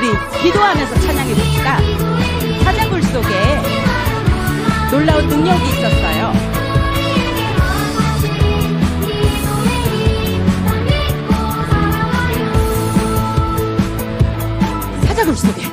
우리 기도하면서 찬양해 봅시다. 사자굴 속에 놀라운 능력이 있었어요. 사자굴 속에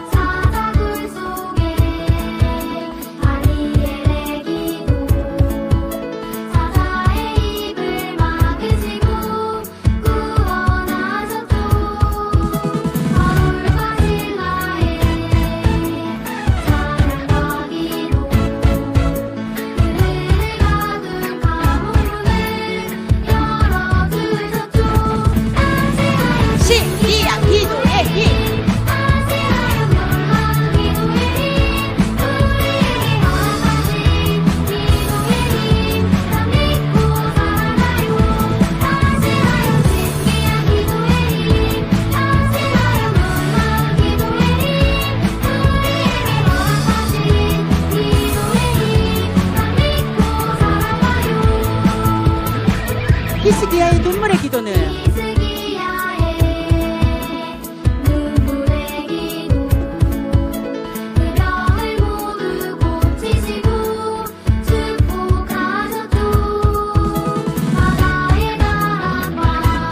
히스기야의 눈물의 기도는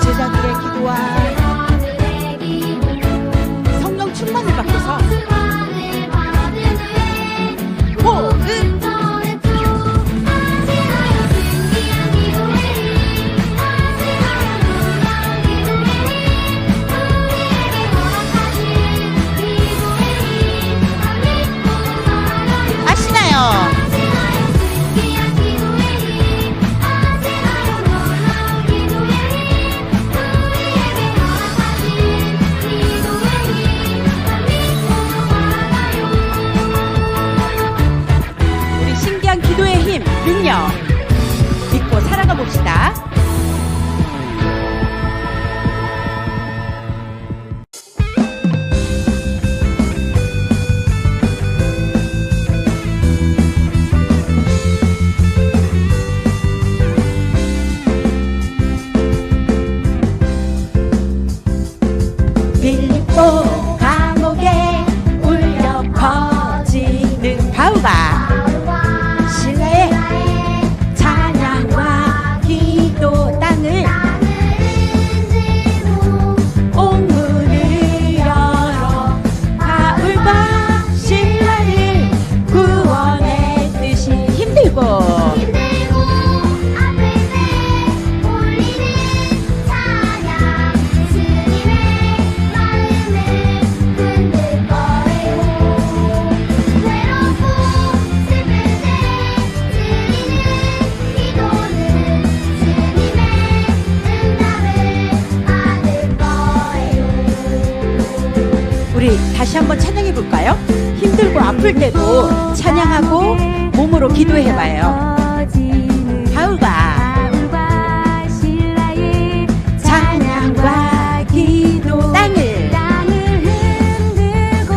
제자들의 기도와 성령 충만을 받고서 호흡 능력 믿고 살아가 봅시다. 빌립보 감옥에 울려 퍼지는 바울과 우리 다시 한번 찬양해 볼까요? 힘들고 아플 때도 찬양하고 몸으로 기도해 봐요. 바울과 찬양과 기도 땅을 흔들고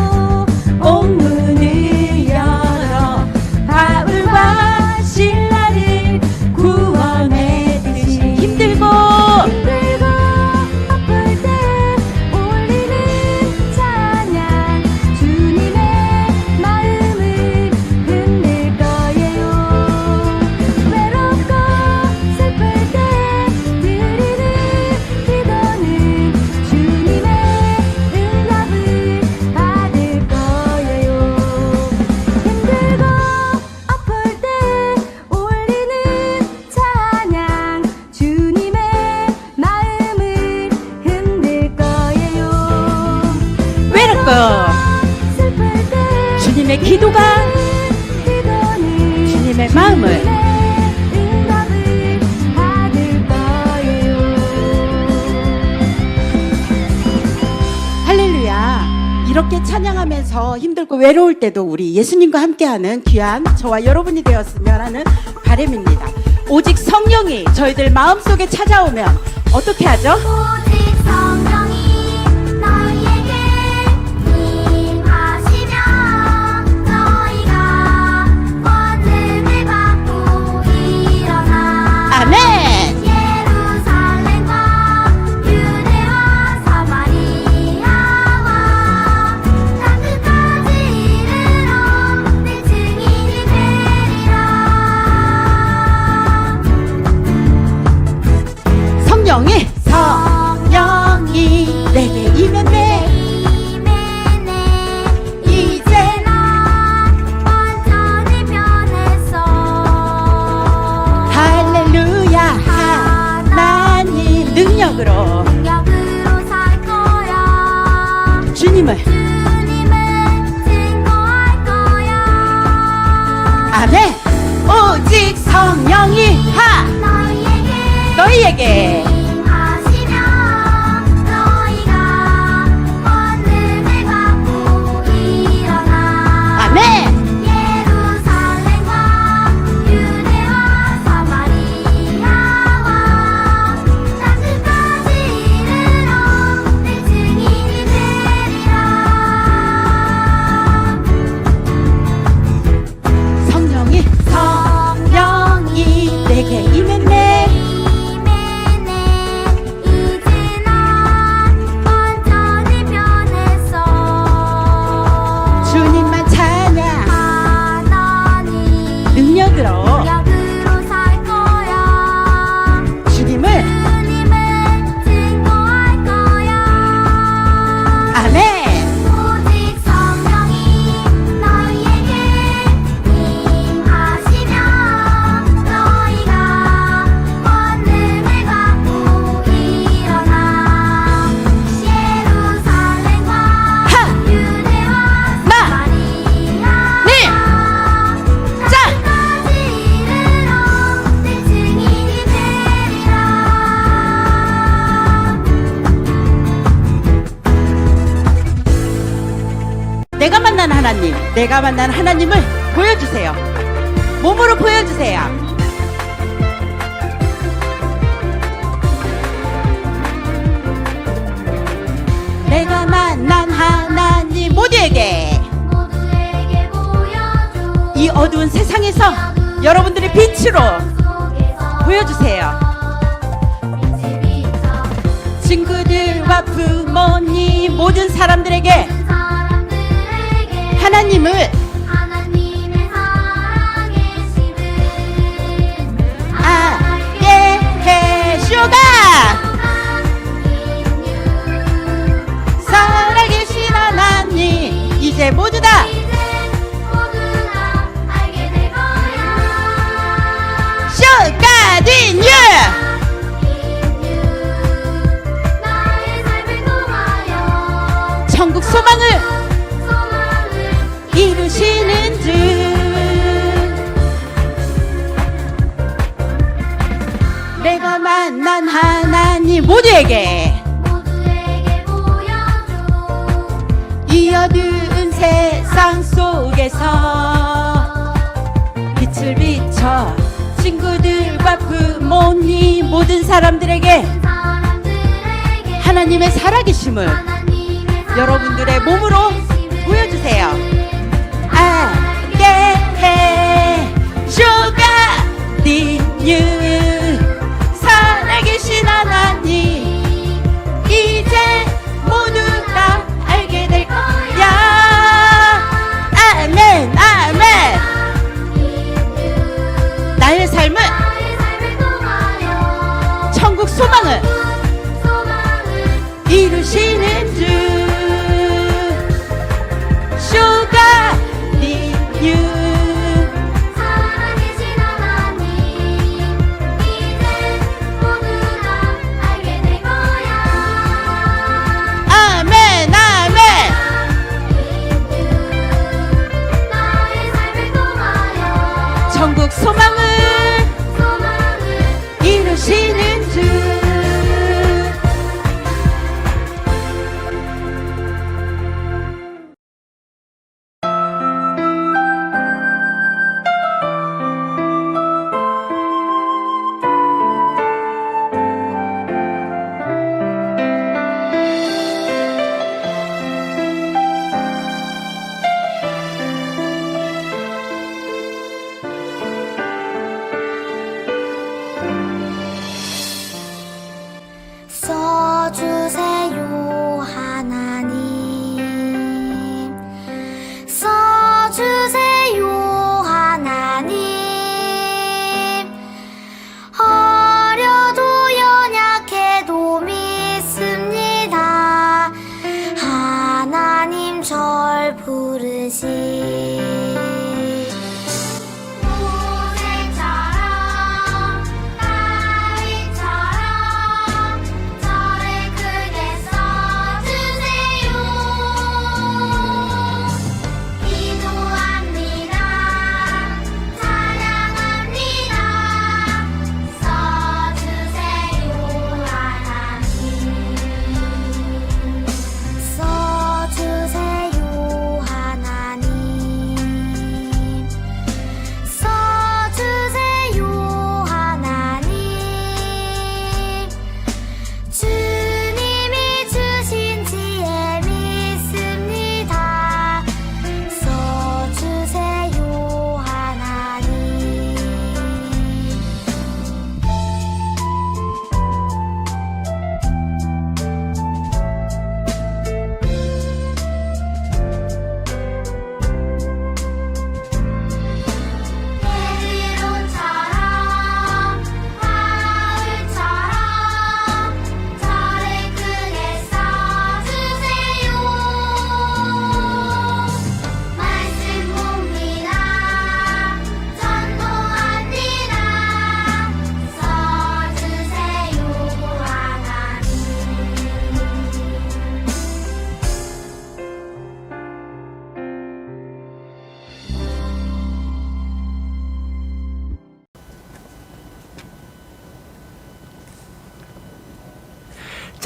온 문을 열어 바울과 신라를 구원했듯이 힘들고 아플 때 올리는 찬양 주님의 마음을 흔들 거예요. 외롭고 슬플 때 드리는 기도는 주님의 응답을 받을 거예요. 힘들고 아플 때 올리는 찬양 주님의 마음을 흔들 거예요. 외롭고 슬플 때 주님의 기도가 주님의 마음을 응답을 받을 거예요. 할렐루야. 이렇게 찬양하면서 힘들고 외로울 때도 우리 예수님과 함께하는 귀한 저와 여러분이 되었으면 하는 바람입니다. 오직 성령이 저희들 마음속에 찾아오면 어떻게 하죠? 오직 성령이 너희에게 임하시면 너희가 권능을 받고 일어나 아멘. 예루살렘과 유대와 사마리아와 주님을 증거할 거야. 아멘. 오직 성령이 너희에게 임하시며 너희가 권능을 받고 일어나. 아멘. 예루살렘과 유대와 사마리아와 땅끝까지 이르러 내 증인이 되리라. 성령이 내게 임했네. 이메네 이제 난 완전히 변했어. 주님만 찬양 하나님 능력으로 약으로 살 거야. 주님을 주님을 증거할 거야. 아멘. 오직 성령이 너희에게 임하시며 너희가 권능을 받고 일어나. 예루살렘과 유대와 사마리아와 자, 땅끝까지 이르러 내 증인이 되리라. 내가 만난 하나님을 보여주세요. 몸으로 보여주세요. 내가 만난 하나님 모두에게 보여줘. 이 어두운 세상에서 여러분들의 빛으로 속에서 보여주세요. 빛이 비쳐 친구들과 부모님 모든 사람들에게 사람들에게 하나님을 하나님의 살아계심을 알게 해주가 살아계신 하나님 이제 모두 다 이제 모두 다 알게 될 거야. 쇼가딘유 나의 삶을 통하여 천국 소망을 소망을 이루시는 주 내가 만난 하나님 모두에게 보여줘. 이 어두운 세상 속에서 빛을 비춰 친구들과 부모님 모든 사람들에게 사람들에게 하나님의 살아계심을 하나님의 여러분들의 몸으로 살아계심을 보여주세요. 알게 해 쇼가디뉴 살아계신 하나님 이제 모두 다 알게 될 거야. 아멘 아멘. 나의 삶은 나의 삶을 통하여 천국 소망을 소망을 이루시는 주 쇼가디뉴 살아계신 하나님 이제 모두 다 알게 될 거야. 아멘 아멘. 나의 삶을 통하여 천국 소망을 소망을 이루시는 주 써주세요 하나님 써주세요 하나님 어려도 연약해도 믿습니다 하나님 절 부르시 모세처럼 다윗처럼 저를 크게 써주세요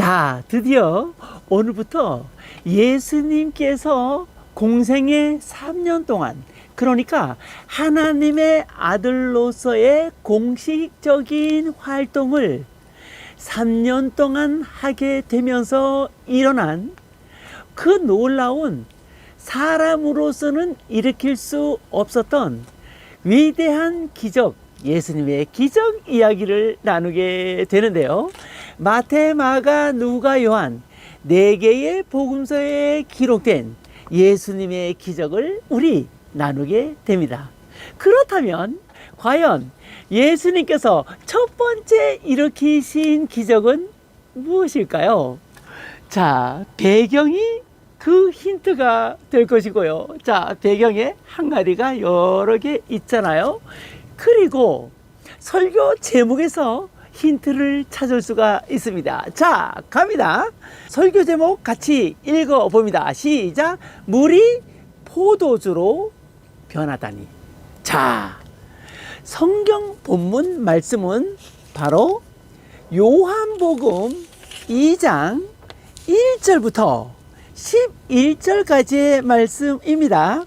자, 드디어 오늘부터 예수님께서 공생의 3년 동안, 그러니까 하나님의 아들로서의 공식적인 활동을 3년 동안 하게 되면서 일어난 그 놀라운, 사람으로서는 일으킬 수 없었던 위대한 기적, 예수님의 기적 이야기를 나누게 되는데요. 마태, 마가, 누가, 요한 4개의 복음서에 기록된 예수님의 기적을 우리 나누게 됩니다. 그렇다면 과연 예수님께서 첫 번째 일으키신 기적은 무엇일까요? 자, 배경이 그 힌트가 될 것이고요. 자, 배경에 항아리가 여러 개 있잖아요. 그리고 설교 제목에서 힌트를 찾을 수가 있습니다. 자, 갑니다. 설교 제목 같이 읽어봅니다. 시작. 물이 포도주로 변하다니. 자, 성경 본문 말씀은 바로 요한복음 2장 1절부터 11절까지의 말씀입니다.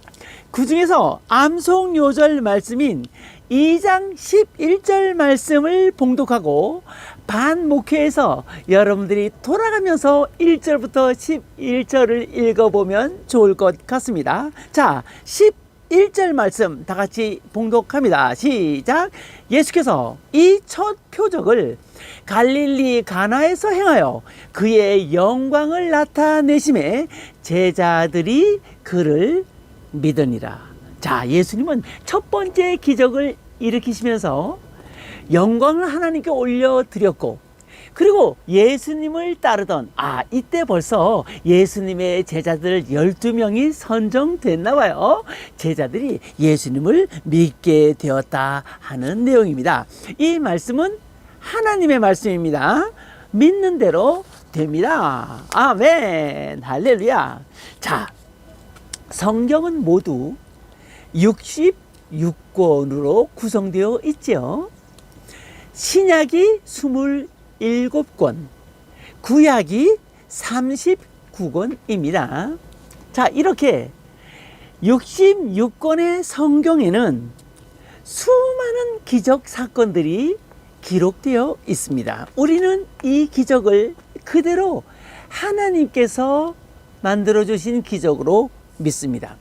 그 중에서 암송 요절 말씀인 2장 11절 말씀을 봉독하고 반목회에서 여러분들이 돌아가면서 1절부터 11절을 읽어보면 좋을 것 같습니다. 자, 11절 말씀 다 같이 봉독합니다. 시작. 예수께서 이 첫 표적을 갈릴리 가나에서 행하여 그의 영광을 나타내심에 제자들이 그를 믿으니라. 자, 예수님은 첫 번째 기적을 일으키시면서 영광을 하나님께 올려드렸고, 그리고 예수님을 따르던, 이때 벌써 예수님의 제자들 12명이 선정됐나 봐요. 제자들이 예수님을 믿게 되었다 하는 내용입니다. 이 말씀은 하나님의 말씀입니다. 믿는 대로 됩니다. 아멘. 할렐루야. 자, 성경은 모두 66권으로 구성되어 있죠. 신약이 27권, 구약이 39권입니다. 자, 이렇게 66권의 성경에는 수많은 기적 사건들이 기록되어 있습니다. 우리는 이 기적을 그대로 하나님께서 만들어주신 기적으로 믿습니다.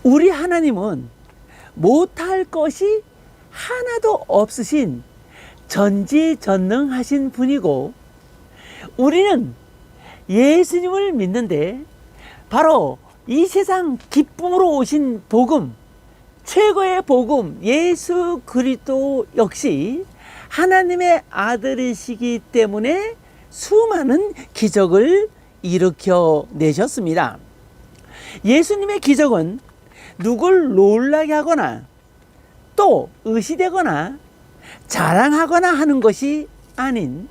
우리 하나님은 못할 것이 하나도 없으신 전지전능하신 분이고, 우리는 예수님을 믿는데 바로 이 세상 기쁨으로 오신 복음, 최고의 복음 예수 그리스도 역시 하나님의 아들이시기 때문에 수많은 기적을 일으켜 내셨습니다. 예수님의 기적은 누굴 놀라게 하거나 또 의시되거나 자랑하거나 하는 것이 아닌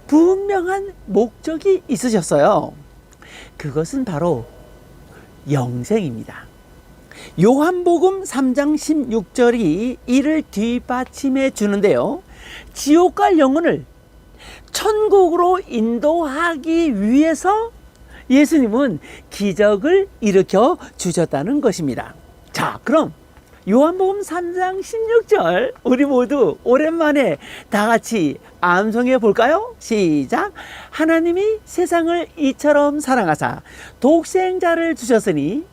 분명한 목적이 있으셨어요. 그것은 바로 영생입니다. 요한복음 3장 16절이 이를 뒷받침해 주는데요. 지옥 갈 영혼을 천국으로 인도하기 위해서 예수님은 기적을 일으켜 주셨다는 것입니다. 자, 그럼 요한복음 3장 16절 우리 모두 오랜만에 다 같이 암송해 볼까요? 시작. 하나님이 세상을 이처럼 사랑하사 독생자를 주셨으니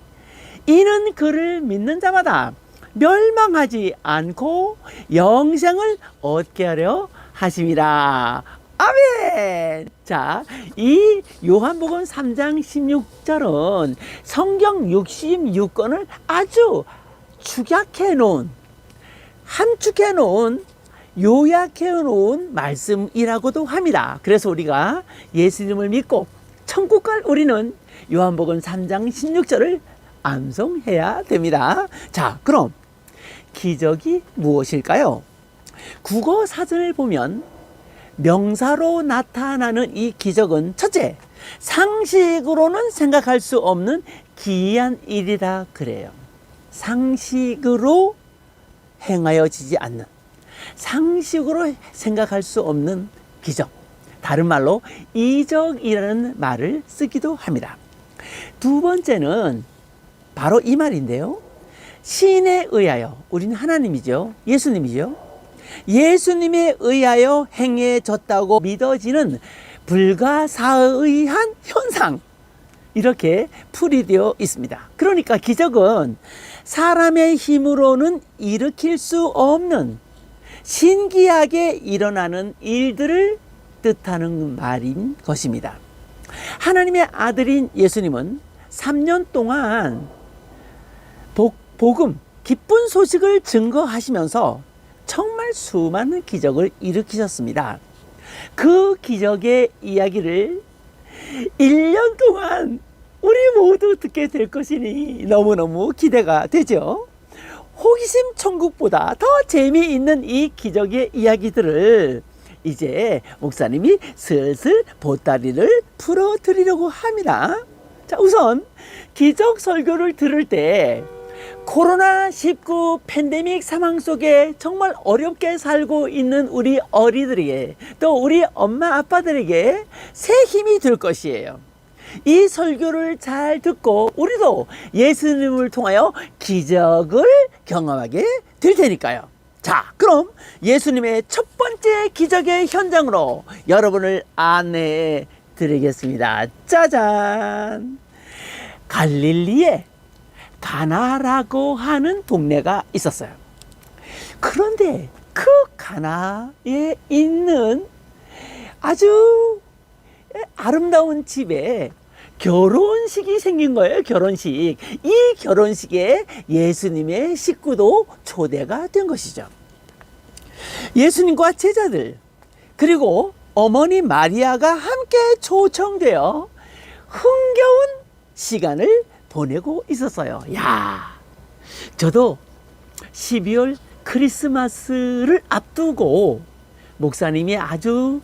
이는 그를 믿는 자마다 멸망하지 않고 영생을 얻게 하려 하심이라. 아멘. 자, 이 요한복음 3장 16절은 성경 66권을 아주 축약해 놓은, 함축해 놓은, 요약해 놓은 말씀이라고도 합니다. 그래서 우리가 예수님을 믿고 천국 갈 우리는 요한복음 3장 16절을 암송해야 됩니다. 자, 그럼 기적이 무엇일까요? 국어 사전을 보면 명사로 나타나는 이 기적은 첫째, 상식으로는 생각할 수 없는 기이한 일이라 그래요. 상식으로 행하여지지 않는, 상식으로 생각할 수 없는 기적. 다른 말로 이적이라는 말을 쓰기도 합니다. 두 번째는 바로 이 말인데요. 신에 의하여, 우리는 하나님이죠. 예수님이죠. 예수님에 의하여 행해졌다고 믿어지는 불가사의한 현상, 이렇게 풀이되어 있습니다. 그러니까 기적은 사람의 힘으로는 일으킬 수 없는 신기하게 일어나는 일들을 뜻하는 말인 것입니다. 하나님의 아들인 예수님은 3년 동안 복음, 기쁜 소식을 증거하시면서 정말 수많은 기적을 일으키셨습니다. 그 기적의 이야기를 1년 동안 우리 모두 듣게 될 것이니 너무너무 기대가 되죠. 호기심 천국보다 더 재미있는 이 기적의 이야기들을 이제 목사님이 슬슬 보따리를 풀어드리려고 합니다. 자, 우선 기적 설교를 들을 때 코로나19 팬데믹 상황 속에 정말 어렵게 살고 있는 우리 어린이들에게, 또 우리 엄마 아빠들에게 새 힘이 될 것이에요. 이 설교를 잘 듣고 우리도 예수님을 통하여 기적을 경험하게 될 테니까요. 자, 그럼 예수님의 첫 번째 기적의 현장으로 여러분을 안내해 드리겠습니다. 짜잔! 갈릴리에 가나라고 하는 동네가 있었어요. 그런데 그 가나에 있는 아주 아름다운 집에 결혼식이 생긴 거예요. 결혼식. 이 결혼식에 예수님의 식구도 초대가 된 것이죠. 예수님과 제자들, 그리고 어머니 마리아가 함께 초청되어 흥겨운 시간을 보내고 있었어요. 야, 저도 12월 크리스마스를 앞두고 목사님이 아주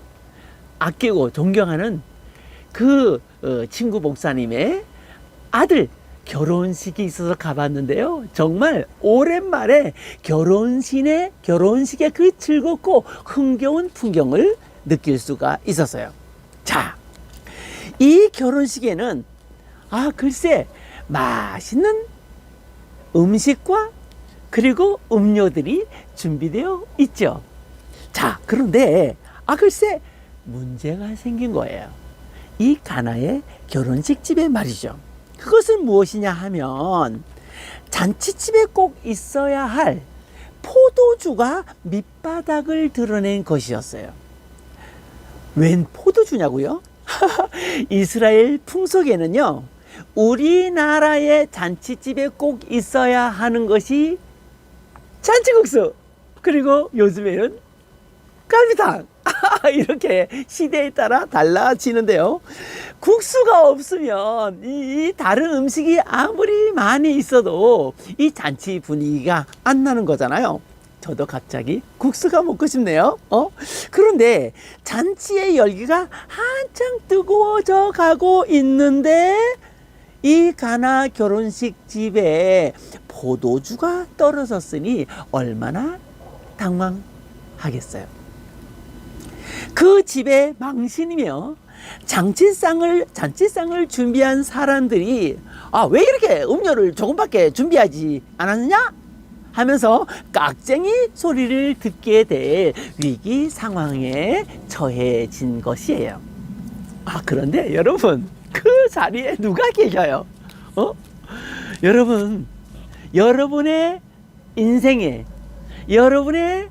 아끼고 존경하는 그 친구 목사님의 아들 결혼식이 있어서 가봤는데요. 정말 오랜만에 결혼식의 그 즐겁고 흥겨운 풍경을 느낄 수가 있었어요. 자, 이 결혼식에는 글쎄 맛있는 음식과 그리고 음료들이 준비되어 있죠. 자, 그런데 글쎄 문제가 생긴 거예요. 이 가나의 결혼식 집에 말이죠. 그것은 무엇이냐 하면 잔치집에 꼭 있어야 할 포도주가 밑바닥을 드러낸 것이었어요. 웬 포도주냐고요? 이스라엘 풍속에는요, 우리나라의 잔치집에 꼭 있어야 하는 것이 잔치국수, 그리고 요즘에는 갈비탕, 이렇게 시대에 따라 달라지는데요. 국수가 없으면 이 다른 음식이 아무리 많이 있어도 이 잔치 분위기가 안 나는 거잖아요. 저도 갑자기 국수가 먹고 싶네요. 그런데 잔치의 열기가 한창 뜨거워져 가고 있는데 이 가나 결혼식 집에 포도주가 떨어졌으니 얼마나 당황하겠어요. 그 집에 망신이며 잔치상을 준비한 사람들이 왜 이렇게 음료를 조금밖에 준비하지 않았느냐 하면서 깍쟁이 소리를 듣게 될 위기 상황에 처해진 것이에요. 그런데 여러분, 그 자리에 누가 계셔요? 여러분, 여러분의 인생에, 여러분의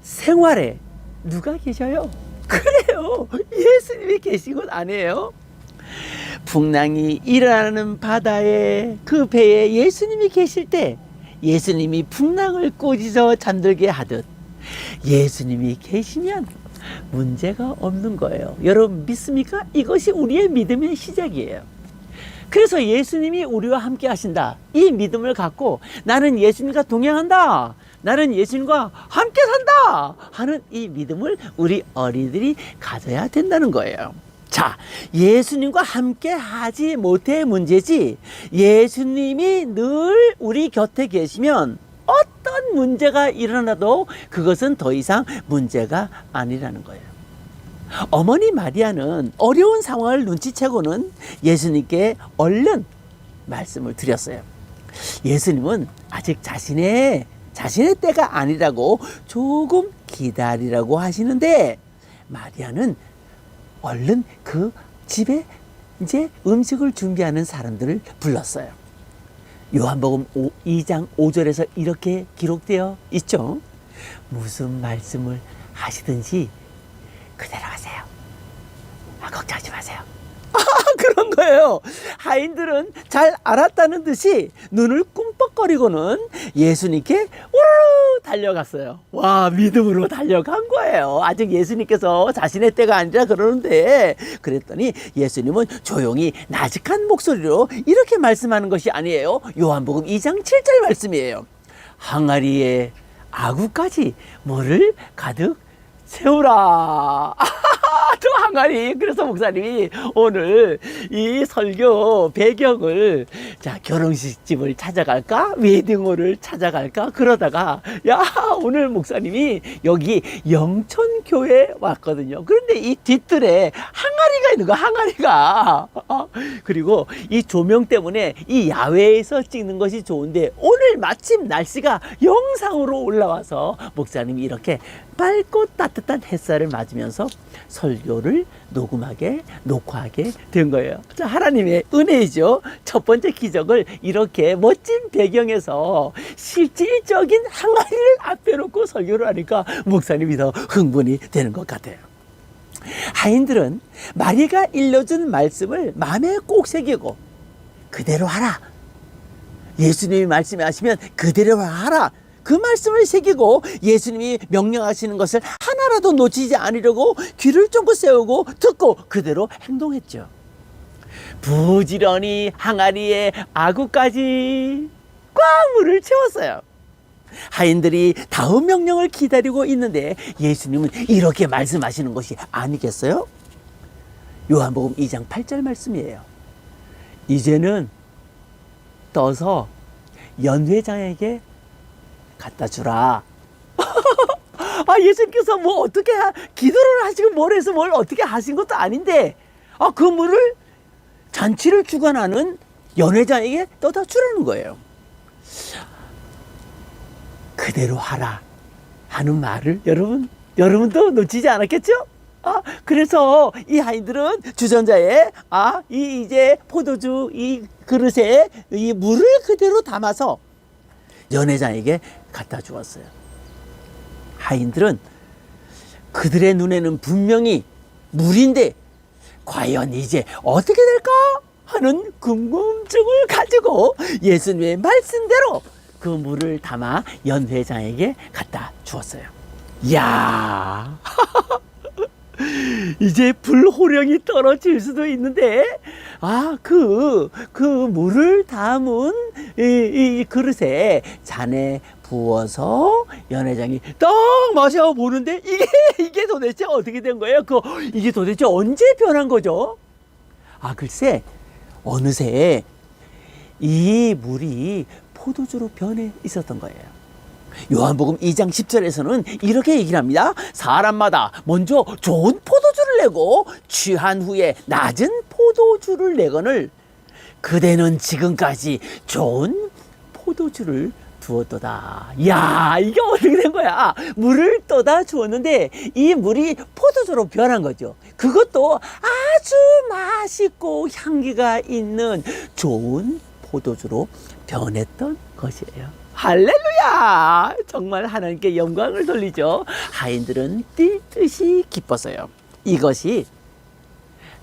생활에 누가 계셔요? 그래요, 예수님이 계신 곳 아니에요? 풍랑이 일어나는 바다에, 그 배에 예수님이 계실 때 예수님이 풍랑을 꾸짖어 잠들게 하듯 예수님이 계시면 문제가 없는 거예요. 여러분 믿습니까? 이것이 우리의 믿음의 시작이에요. 그래서 예수님이 우리와 함께 하신다, 이 믿음을 갖고 나는 예수님과 동행한다, 나는 예수님과 함께 산다 하는 이 믿음을 우리 어린이들이 가져야 된다는 거예요. 자, 예수님과 함께 하지 못해 문제지, 예수님이 늘 우리 곁에 계시면 어떤 문제가 일어나도 그것은 더 이상 문제가 아니라는 거예요. 어머니 마리아는 어려운 상황을 눈치채고는 예수님께 얼른 말씀을 드렸어요. 예수님은 아직 자신의 때가 아니라고 조금 기다리라고 하시는데, 마리아는 얼른 그 집에 이제 음식을 준비하는 사람들을 불렀어요. 요한복음 2장 5절에서 이렇게 기록되어 있죠. 무슨 말씀을 하시든지 그대로 하세요. 걱정하지 마세요. 그런 거예요. 하인들은 잘 알았다는 듯이 눈을 꿈뻑거리고는 예수님께 우르르 달려갔어요. 와, 믿음으로 달려간 거예요. 아직 예수님께서 자신의 때가 아니라 그러는데, 그랬더니 예수님은 조용히 나직한 목소리로 이렇게 말씀하는 것이 아니에요. 요한복음 2장 7절 말씀이에요. 항아리에 아구까지 물을 가득 채우라. 또 항아리. 그래서 목사님이 오늘 이 설교 배경을, 자, 결혼식집을 찾아갈까? 웨딩홀을 찾아갈까? 그러다가, 야, 오늘 목사님이 여기 영천교회 왔거든요. 그런데 이 뒤뜰에 항아리가 있는 거야, 항아리가. 그리고 이 조명 때문에 이 야외에서 찍는 것이 좋은데, 오늘 마침 날씨가 영상으로 올라와서 목사님이 이렇게 밝고 따뜻한 햇살을 맞으면서 설교를 녹화하게 된 거예요. 자, 하나님의 은혜이죠. 첫 번째 기적을 이렇게 멋진 배경에서 실질적인 항아리를 앞에 놓고 설교를 하니까 목사님이 더 흥분이 되는 것 같아요. 하인들은 마리아가 일러준 말씀을 마음에 꼭 새기고 그대로 하라. 예수님이 말씀하시면 그대로 하라. 그 말씀을 새기고 예수님이 명령하시는 것을 하나라도 놓치지 않으려고 귀를 쫑긋 세우고 듣고 그대로 행동했죠. 부지런히 항아리에 아구까지 꽉 물을 채웠어요. 하인들이 다음 명령을 기다리고 있는데 예수님은 이렇게 말씀하시는 것이 아니겠어요? 요한복음 2장 8절 말씀이에요. 이제는 떠서 연회장에게 갖다 주라. 예수님께서 뭐 어떻게 기도를 하시고 뭘 해서 뭘 어떻게 하신 것도 아닌데, 그 물을 잔치를 주관하는 연회장에게 떠다 주라는 거예요. 그대로 하라 하는 말을 여러분도 놓치지 않았겠죠? 그래서 이 하인들은 주전자에 이제 포도주 이 그릇에 이 물을 그대로 담아서 연회장에게 갖다 주었어요. 하인들은 그들의 눈에는 분명히 물인데 과연 이제 어떻게 될까 하는 궁금증을 가지고 예수님의 말씀대로 그 물을 담아 연회장에게 갖다 주었어요. 이야, 이제 불호령이 떨어질 수도 있는데, 그 물을 담은 이 그릇에 잔에 부어서 연회장이 딱 마셔보는데 이게 도대체 어떻게 된 거예요? 이게 도대체 언제 변한 거죠? 글쎄, 어느새 이 물이 포도주로 변해 있었던 거예요. 요한복음 2장 10절에서는 이렇게 얘기를 합니다. 사람마다 먼저 좋은 포도주를 내고 취한 후에 낮은 포도주를 내거늘 그대는 지금까지 좋은 포도주를 두었도다. 이야, 이게 어떻게 된 거야? 물을 떠다 주었는데 이 물이 포도주로 변한 거죠. 그것도 아주 맛있고 향기가 있는 좋은 포도주로 변했던 것이에요. 할렐루야! 정말 하나님께 영광을 돌리죠. 하인들은 뛸 듯이 기뻤어요. 이것이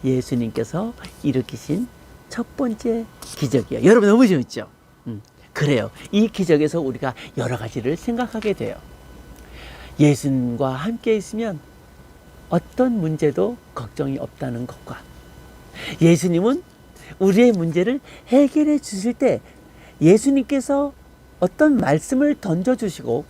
예수님께서 일으키신 첫 번째 기적이에요. 여러분 너무 재밌죠? 그래요. 이 기적에서 우리가 여러 가지를 생각하게 돼요. 예수님과 함께 있으면 어떤 문제도 걱정이 없다는 것과, 예수님은 우리의 문제를 해결해 주실 때 예수님께서 어떤 말씀을 던져주시고,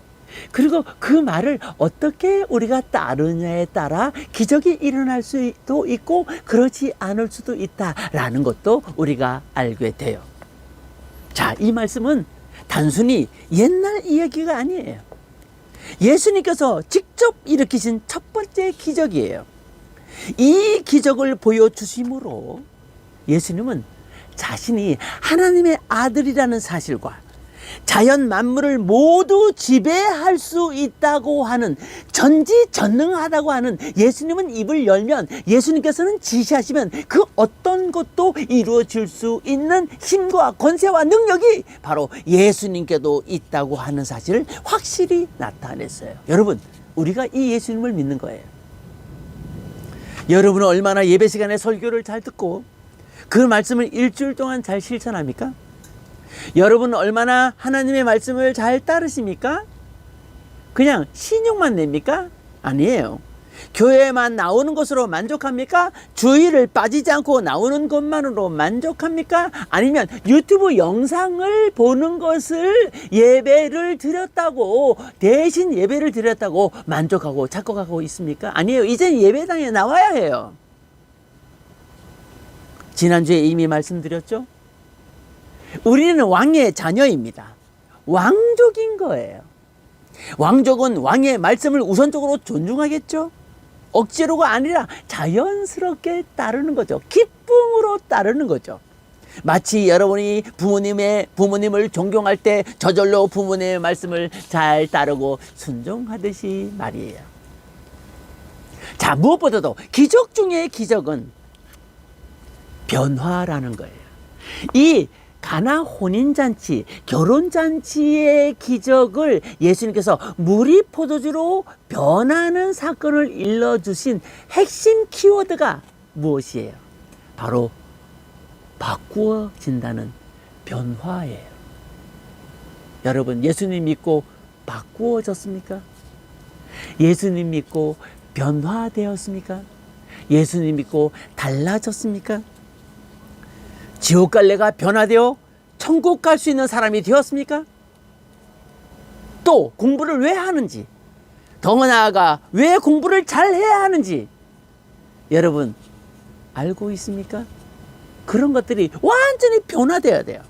그리고 그 말을 어떻게 우리가 따르냐에 따라 기적이 일어날 수도 있고 그렇지 않을 수도 있다라는 것도 우리가 알게 돼요. 자, 이 말씀은 단순히 옛날 이야기가 아니에요. 예수님께서 직접 일으키신 첫 번째 기적이에요. 이 기적을 보여주심으로 예수님은 자신이 하나님의 아들이라는 사실과 자연 만물을 모두 지배할 수 있다고 하는, 전지전능하다고 하는, 예수님은 입을 열면, 예수님께서는 지시하시면 그 어떤 것도 이루어질 수 있는 힘과 권세와 능력이 바로 예수님께도 있다고 하는 사실을 확실히 나타냈어요. 여러분, 우리가 이 예수님을 믿는 거예요. 여러분은 얼마나 예배 시간에 설교를 잘 듣고 그 말씀을 일주일 동안 잘 실천합니까? 여러분은 얼마나 하나님의 말씀을 잘 따르십니까? 그냥 신용만 냅니까? 아니에요. 교회만 나오는 것으로 만족합니까? 주일을 빠지지 않고 나오는 것만으로 만족합니까? 아니면 유튜브 영상을 보는 것을 예배를 드렸다고, 대신 예배를 드렸다고 만족하고 착각하고 있습니까? 아니에요. 이제 예배당에 나와야 해요. 지난주에 이미 말씀드렸죠? 우리는 왕의 자녀입니다. 왕족인 거예요. 왕족은 왕의 말씀을 우선적으로 존중하겠죠? 억지로가 아니라 자연스럽게 따르는 거죠. 기쁨으로 따르는 거죠. 마치 여러분이 부모님을 존경할 때 저절로 부모님의 말씀을 잘 따르고 순종하듯이 말이에요. 자, 무엇보다도 기적 중의 기적은 변화라는 거예요. 이 가나 혼인잔치, 결혼잔치의 기적을 예수님께서 물이 포도주로 변하는 사건을 일러주신 핵심 키워드가 무엇이에요? 바로 바꾸어진다는 변화예요. 여러분, 예수님 믿고 바꾸어졌습니까? 예수님 믿고 변화되었습니까? 예수님 믿고 달라졌습니까? 지옥 갈래가 변화되어 천국 갈 수 있는 사람이 되었습니까? 또 공부를 왜 하는지, 더 나아가 왜 공부를 잘 해야 하는지 여러분 알고 있습니까? 그런 것들이 완전히 변화되어야 돼요.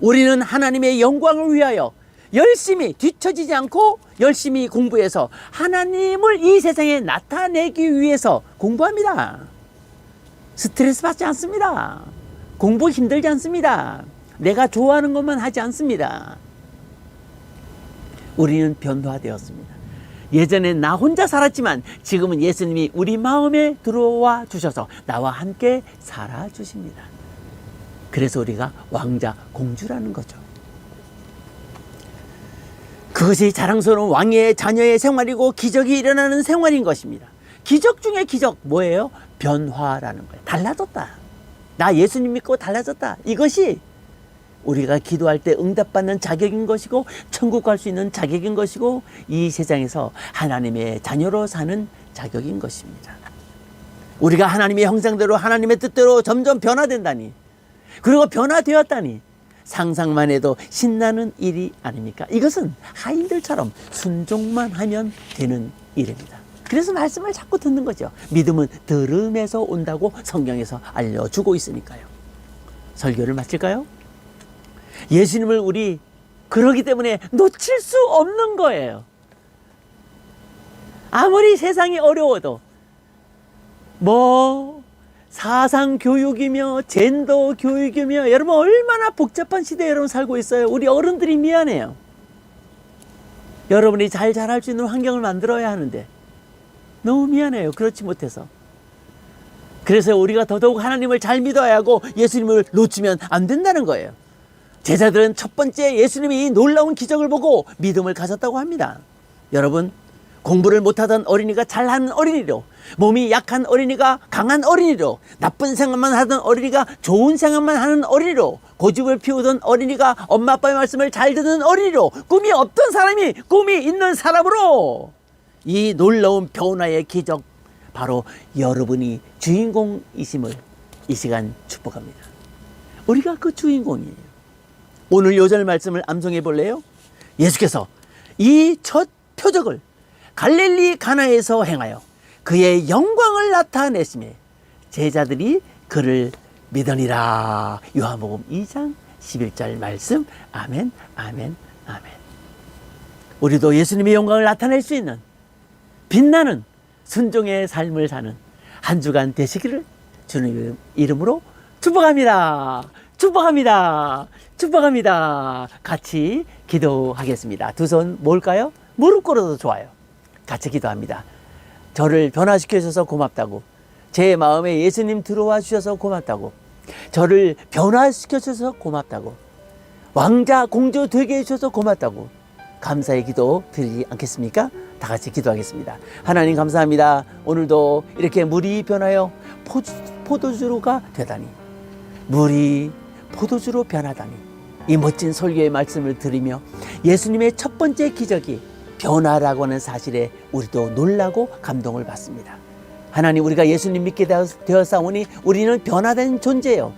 우리는 하나님의 영광을 위하여 열심히 뒤처지지 않고 열심히 공부해서 하나님을 이 세상에 나타내기 위해서 공부합니다. 스트레스 받지 않습니다. 공부 힘들지 않습니다. 내가 좋아하는 것만 하지 않습니다. 우리는 변화되었습니다. 예전엔 나 혼자 살았지만 지금은 예수님이 우리 마음에 들어와 주셔서 나와 함께 살아주십니다. 그래서 우리가 왕자, 공주라는 거죠. 그것이 자랑스러운 왕의 자녀의 생활이고 기적이 일어나는 생활인 것입니다. 기적 중에 기적 뭐예요? 변화라는 거예요. 달라졌다. 나 예수님 믿고 달라졌다. 이것이 우리가 기도할 때 응답받는 자격인 것이고 천국 갈 수 있는 자격인 것이고 이 세상에서 하나님의 자녀로 사는 자격인 것입니다. 우리가 하나님의 형상대로 하나님의 뜻대로 점점 변화된다니, 그리고 변화되었다니 상상만 해도 신나는 일이 아닙니까? 이것은 하인들처럼 순종만 하면 되는 일입니다. 그래서 말씀을 자꾸 듣는 거죠. 믿음은 들음에서 온다고 성경에서 알려주고 있으니까요. 설교를 마칠까요? 예수님을 우리 그러기 때문에 놓칠 수 없는 거예요. 아무리 세상이 어려워도 사상 교육이며 젠더 교육이며 여러분 얼마나 복잡한 시대에 여러분 살고 있어요. 우리 어른들이 미안해요. 여러분이 잘 자랄 수 있는 환경을 만들어야 하는데 너무 미안해요. 그렇지 못해서. 그래서 우리가 더더욱 하나님을 잘 믿어야 하고 예수님을 놓치면 안 된다는 거예요. 제자들은 첫 번째 예수님이 이 놀라운 기적을 보고 믿음을 가졌다고 합니다. 여러분, 공부를 못하던 어린이가 잘하는 어린이로, 몸이 약한 어린이가 강한 어린이로, 나쁜 생각만 하던 어린이가 좋은 생각만 하는 어린이로, 고집을 피우던 어린이가 엄마 아빠의 말씀을 잘 듣는 어린이로, 꿈이 없던 사람이 꿈이 있는 사람으로, 이 놀라운 변화의 기적, 바로 여러분이 주인공이심을 이 시간 축복합니다. 우리가 그 주인공이에요. 오늘 요절 말씀을 암송해 볼래요? 예수께서 이 첫 표적을 갈릴리 가나에서 행하여 그의 영광을 나타내시매 제자들이 그를 믿으니라. 요한복음 2장 11절 말씀. 아멘, 아멘, 아멘. 우리도 예수님의 영광을 나타낼 수 있는 빛나는 순종의 삶을 사는 한 주간 되시기를 주님 이름으로 축복합니다. 축복합니다. 축복합니다. 같이 기도하겠습니다. 두 손 모을까요? 무릎 꿇어도 좋아요. 같이 기도합니다. 저를 변화시켜 주셔서 고맙다고, 제 마음에 예수님 들어와 주셔서 고맙다고, 저를 변화시켜 주셔서 고맙다고, 왕자 공주 되게 해주셔서 고맙다고 감사의 기도 드리지 않겠습니까? 다 같이 기도하겠습니다. 하나님 감사합니다. 오늘도 이렇게 물이 변하여 포도주로가 되다니, 물이 포도주로 변하다니, 이 멋진 설교의 말씀을 들으며 예수님의 첫 번째 기적이 변화라고 하는 사실에 우리도 놀라고 감동을 받습니다. 하나님, 우리가 예수님 믿게 되었사오니 우리는 변화된 존재예요.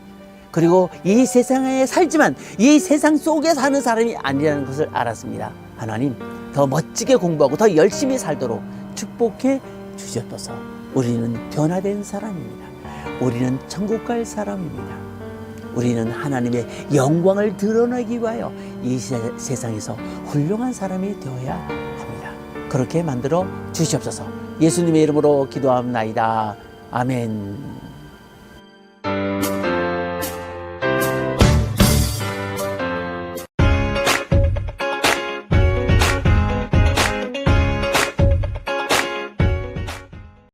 그리고 이 세상에 살지만 이 세상 속에 사는 사람이 아니라는 것을 알았습니다. 하나님, 더 멋지게 공부하고 더 열심히 살도록 축복해 주셨소서. 우리는 변화된 사람입니다. 우리는 천국 갈 사람입니다. 우리는 하나님의 영광을 드러내기 위하여 이 세상에서 훌륭한 사람이 되어야 합니다. 그렇게 만들어 주시옵소서. 예수님의 이름으로 기도합나이다. 아멘.